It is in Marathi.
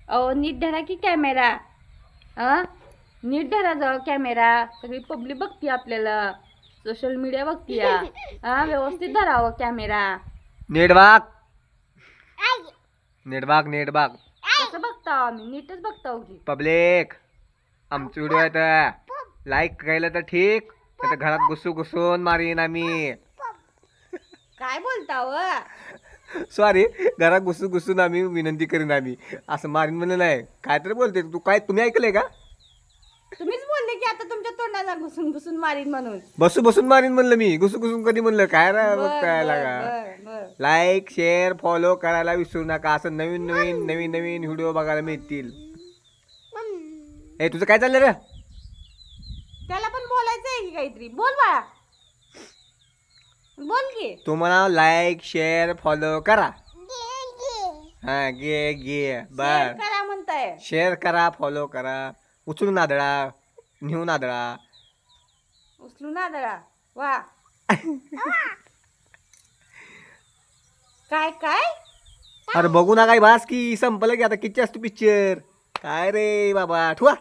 अहो नीट धरा की कॅमेरा. नीट धरा जाऊ कॅमेरा. सगळी पब्लिक बघती आपल्याला, सोशल मीडिया बघती. व्यवस्थित धरावं कॅमेरा. नीट वाग, नीट वाग, नीट वाग. कसं बघता आम्ही? नीटच बघताव की. पब्लिक आमचे व्हिडिओ आहेत, लाईक केलं तर ठीक, नाही तर घरात घुसून मारीन आम्ही. काय बोलता व? सॉरी, घरात घुसून आम्ही विनंती करीन आम्ही. असं मारीन म्हणलं नाही, काय तरी बोलते तू. काय तुम्ही ऐकलंय का? तुम्हीच बोलले की आता तुमच्या तोंडाला घुसून मारीन म्हणून. बसून मारीन म्हणलं मी, घुसून कधी म्हणलं? काय रा बघताय लागा. बर. लाईक शेअर फॉलो करायला विसरू नका. असं नवीन व्हिडिओ बघायला मिळतील. ए तुझं काय चाललंय रे? त्याला पण बोलायचं आहे की काहीतरी. बोल बाळा, बोल की. तुम्हाला लाईक शेअर फॉलो करा. हा गे बर. करा म्हणताय. शेअर करा, फॉलो करा. उचलून आदळा, नेऊन आदळा. उचलून आदळा. वा. काय काय? अरे बघू ना काय बास की संपलं की आता. किती असतो पिक्चर? काय रे बाबा ठुवा.